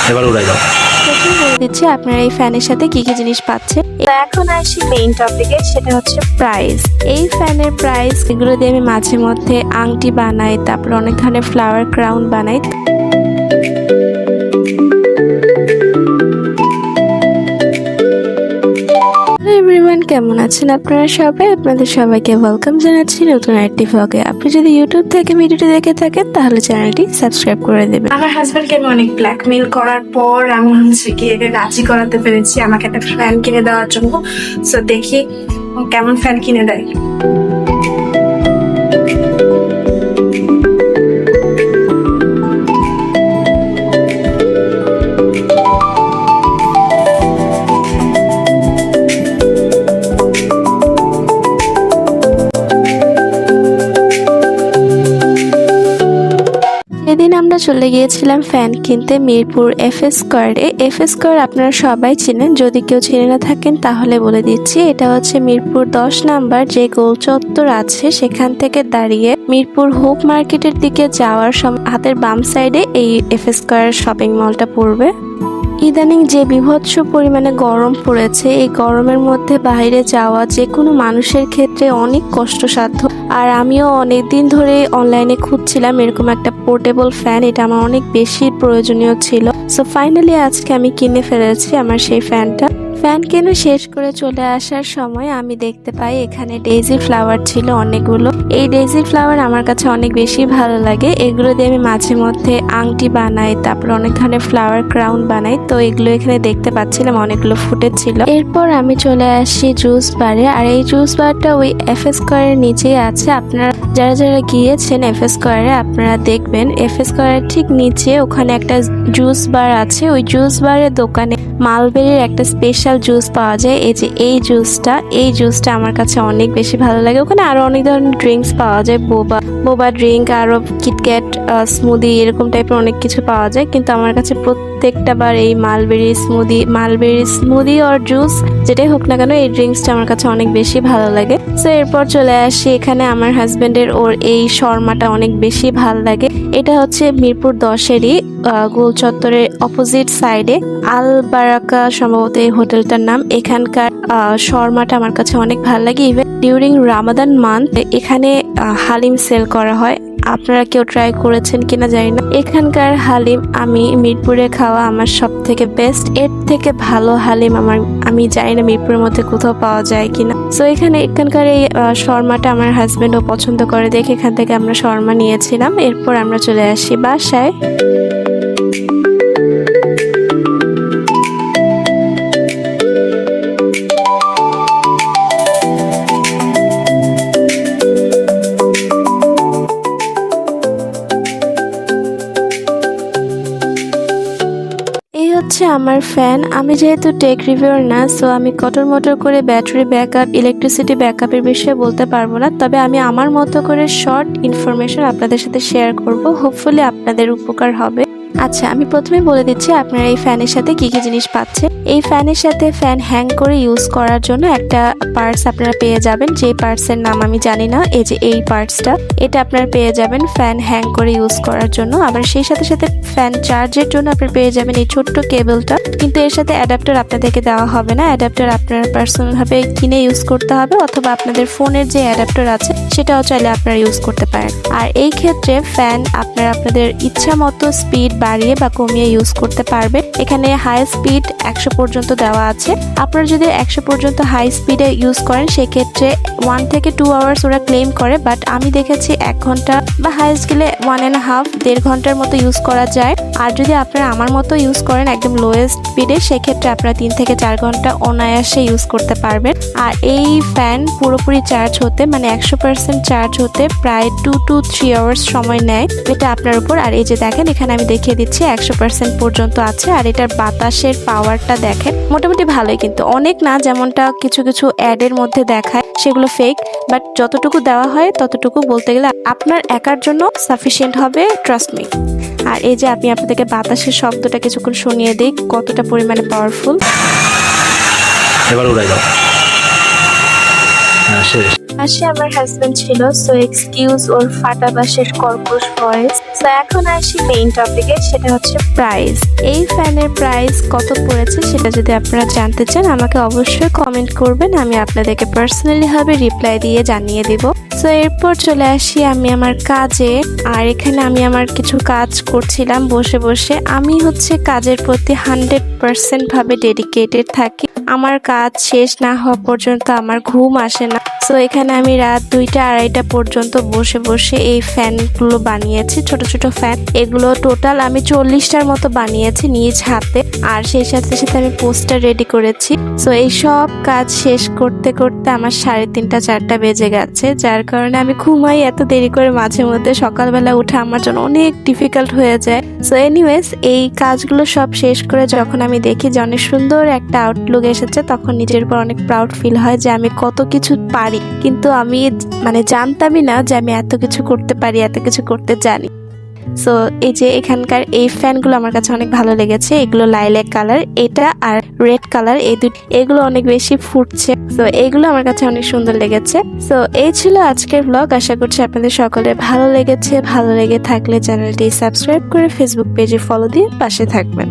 এবার উড়াই দাও। প্রথমে বলে দিচ্ছি আপনারা এই ফ্যানের সাথে কি কি জিনিস পাচ্ছেন। তো এখন আসি মেইন টপিকে, সেটা হচ্ছে প্রাইস। এই ফ্যানের প্রাইস, এগুলো দিয়ে আমি মাঝে মধ্যে আংটি বানাই, তারপর অনেক ধরনের ফ্লাওয়ার ক্রাউন বানাই। এভরিওয়ান, কেমন আছেন আপনারা সবাই? আপনাদের সবাইকে ওয়েলকাম জানাচ্ছি নতুন একটি ভ্লগে। আপনি যদি ইউটিউব থেকে ভিডিওটি দেখে থাকেন তাহলে চ্যানেলটি সাবস্ক্রাইব করে দেবেন। আমার হাজবেন্ডকে আমি অনেক ব্ল্যাকমেইল করার পর আমি হচ্ছে গিয়ে রাজি করাতে পেরেছি আমাকে একটা ফ্যান কিনে দেওয়ার জন্য। সো দেখি ও কেমন ফ্যান কিনে দেয়। সেদিন আমরা চলে গিয়েছিলাম ফ্যান কিনতে মিরপুর এফএস স্কয়ারে। এফএস স্কয়ার আপনারা সবাই চেনেন, যদি কেউ চিনে না থাকেন তাহলে বলে দিচ্ছি। এটা হচ্ছে মিরপুর 10 নাম্বার যে গোল চত্বর আছে সেখান থেকে দাঁড়িয়ে মিরপুর হোপ মার্কেটের দিকে যাওয়ার সময় হাতের বাম সাইডে এই এফএস স্কয়ার শপিং মলটা পড়বে। ইদানিং যে বিভৎস পরিমাণে গরম পড়েছে, এই গরমের মধ্যে বাইরে যাওয়া যে কোনো মানুষের ক্ষেত্রে অনেক কষ্টসাধ্য। আর আমিও অনেক দিন ধরে অনলাইনে খুঁজছিলাম এরকম একটা পোর্টেবল ফ্যান, এটা আমার অনেক বেশি প্রয়োজনীয় ছিল। সো ফাইনালি আজকে আমি কিনে ফেলেছি আমার সেই ফ্যানটা। ফ্যান কিনে শেষ করে চলে আসার সময় আমি দেখতে পাই এখানে ডেইজি ফ্লাওয়ার ছিল অনেকগুলো। এই ডেইজি ফ্লাওয়ার আমার কাছে অনেক বেশি ভালো লাগে। এগুলো দিয়ে আমি মাঝে মধ্যে আংটি বানাই, তারপর অনেক ধরনের ফ্লাওয়ার ক্রাউন বানাই। তো এগুলো এখানে দেখতে পাচ্ছিলাম অনেকগুলো ফুটেজ ছিল। এরপর আমি চলে আসি জুস বারে, আর এই জুস বারটা ওই এফএস স্কয়ারের নিচেই আছে। আপনারা যারা যারা গিয়েছেন এফএস স্কয়ারে আপনারা দেখবেন এফএস স্কয়ারের ঠিক নিচে ওখানে একটা জুস বার আছে। ওই জুস বারের দোকানে মালবেরির একটা স্পেশাল জুস পাওয়া যায়। এই যে এই জুসটা আমার কাছে অনেক বেশি ভালো লাগে। ওখানে আরো অনেক ধরনের ড্রিঙ্কস পাওয়া যায়, বোবা ড্রিঙ্ক, আরো কিটক্যাট স্মুদি, এরকম টাইপের অনেক কিছু পাওয়া যায়। কিন্তু আমার কাছে প্রত্যেকটা বার এই মালবেরি স্মুদি আর জুস যেটাই হোক না কেন, এই ড্রিঙ্কসটা আমার কাছে অনেক বেশি ভালো লাগে। তো এরপর চলে আসি এখানে আমার হাজবেন্ডের, ওর এই শর্মাটা অনেক বেশি ভালো লাগে। এটা হচ্ছে মিরপুর 10-এরই গোল চত্বরের অপোজিট সাইডে আল বারাকা সম্ভবত এই হোটেলটার নাম। এখানকার শর্মাটা আমার কাছে অনেক ভালো লাগে। ইভেন ডিউরিং রামাদান মান্থ এখানে হালিম সেল করা হয়। আপনারা কেউ ট্রাই করেছেন কিনা জানি না। এখানকার হালিম আমি মিরপুরে খাওয়া আমার সব থেকে বেস্ট। এর থেকে ভালো হালিম আমি জানি না মিরপুরের মধ্যে কোথাও পাওয়া যায় কিনা। সো এখানকার এই শর্মাটা আমার হাজবেন্ডও পছন্দ করে দেখে এখান থেকে আমরা শর্মা নিয়েছিলাম। এরপর আমরা চলে আসি বাসায়। হচ্ছে আমার ফ্যান। আমি যেহেতু টেক রিভিউয়ার না, সো আমি কটর মটর করে ব্যাটারি ব্যাকআপ, ইলেকট্রিসিটি ব্যাকআপের বিষয়ে বলতে পারবো না। তবে আমি আমার মতো করে শর্ট ইনফরমেশন আপনাদের সাথে শেয়ার করব, হোপফুলি আপনাদের উপকার হবে। আচ্ছা, আমি প্রথমে বলে দিচ্ছি আপনারা এই ফ্যানের সাথে কি কি জিনিস পাচ্ছেন। এই ফ্যানের সাথে ফ্যান হ্যাং করে ইউজ করার জন্য একটা পার্টস আপনারা পেয়ে যাবেন, যে পার্টসের নাম আমি জানি না। এই যে এই পার্টসটা, এটা আপনারা পেয়ে যাবেন ফ্যান হ্যাং করে ইউজ করার জন্য। আবার সেই সাথে সাথে ফ্যান চার্জের জন্য আপনারা পেয়ে যাবেন এই ছোট্ট কেবলটা, কিন্তু এর সাথে অ্যাডাপ্টার আপনাদেরকে দেওয়া হবে না। অ্যাডাপ্টার আপনারা পার্সোনাল ভাবে কিনে ইউজ করতে হবে, অথবা আপনাদের ফোনের যে অ্যাডাপ্টার আছে সেটাও চাইলে আপনারা ইউজ করতে পারেন। আর এই ক্ষেত্রে ফ্যান আপনারা আপনাদের ইচ্ছা মতো স্পিড বাড়িয়ে বা কমিয়ে ইউজ করতে পারবেন। এখানে হাই স্পিড 100 পর্যন্ত দেওয়া আছে। আপনারা যদি 100 পর্যন্ত হাই স্পিডে ইউজ করেন সেক্ষেত্রে 1 থেকে 2 আওয়ার্স ওরা ক্লেম করে, বাট আমি দেখেছি 1 ঘন্টা বা হাইস্ট গেলে 1.5-1.5 ঘন্টার মতো ইউজ করা যায়। আর যদি আপনারা আমার মতো ইউজ করেন একদম লোয়েস্ট স্পিডে, সেক্ষেত্রে আপনারা 3 থেকে 4 ঘন্টা অনায়াসে ইউজ করতে পারবেন। আর এই ফ্যান পুরোপুরি চার্জ হতে, মানে 100% চার্জ হতে প্রায় 2 to 3 আওয়ার্স সময় নেয়। এটা আপনার উপর। আর এই যে দেখেন এখানে আমি দেখিয়ে দিচ্ছি 100% পর্যন্ত আছে। আর এটার বাতাসের পাওয়ারটা দেখেন মোটামুটি ভালোই, কিন্তু অনেক না, যেমনটা কিছু কিছু অ্যাডের মধ্যে দেখায় সেগুলো ফেক। বাট যতটুকু দেওয়া হয় ততটুকু বলতে গেলে আপনার একার জন্য সাফিসিয়েন্ট হবে, ট্রাস্ট মি। আর এই যে আমি আপনাদেরকে বাতাসের শব্দটা কিছুক্ষণ শুনিয়ে দিই কতটা পরিমাণে পাওয়ারফুল। এবার উড়াই দাও। পাশে আমার হাজবেন্ড ছিল, সো এক্সকিউজ ওর ফাটা বাসের কর্কশ ভয়েস। তো এখন আসি মেইন টপিকে, সেটা হচ্ছে প্রাইস। এই ফ্যানের প্রাইস কত পড়েছে সেটা যদি আপনারা জানতে চান আমাকে অবশ্যই কমেন্ট করবেন, আমি আপনাদেরকে পার্সোনালি ভাবে রিপ্লাই দিয়ে জানিয়ে দিব। তো এরপর চলে আসি আমি আমার কাজে। আর এখানে আমি আমার কিছু কাজ করছিলাম বসে বসে। আমি হচ্ছে কাজের প্রতি 100% ভাবে ডেডিকেটেড থাকি। আমার কাজ শেষ না হওয়া পর্যন্ত আমার ঘুম আসে না। তো এখানে আমি রাত 2টা 2:30টা পর্যন্ত বসে বসে এই ফ্যানগুলো বানিয়েছি, ছোট ছোট ফ্যান। এগুলো টোটাল আমি 40টার মতো বানিয়েছি নিজ হাতে। আর সেই সাথে সাথে আমি পোস্টার রেডি করেছি। তো এই সব কাজ শেষ করতে করতে আমার 3:30 4টা বেজে গেছে, যার কারণে আমি ঘুমাই এত দেরি করে। মাঝে মধ্যে সকালবেলা উঠে আমার জন্য অনেক ডিফিকাল্ট হয়ে যায়। সো এনিওয়েজ, এই কাজগুলো সব শেষ করে যখন আমি দেখি যে অনেক সুন্দর একটা আউটলুক এসেছে, তখন নিজের উপর অনেক প্রাউড ফিল হয় যে আমি কত কিছু পারি। কিন্তু আমি জানতামই না যে আমি এত কিছু করতে পারি, এত কিছু করতে জানি। সো এই যে এখানকার এই ফ্যানগুলো আমার কাছে অনেক ভালো লেগেছে। এগুলো লাইলাক কালার, এটা আর রেড কালার, এগুলো অনেক বেশি ফুটছে। তো এগুলো আমার কাছে অনেক সুন্দর লেগেছে। সো এই ছিল আজকের ব্লগ। আশা করছি আপনাদের সকলের ভালো লেগেছে। ভালো লেগে থাকলে চ্যানেলটি সাবস্ক্রাইব করে ফেসবুক পেজে ফলো দিয়ে পাশে থাকবেন।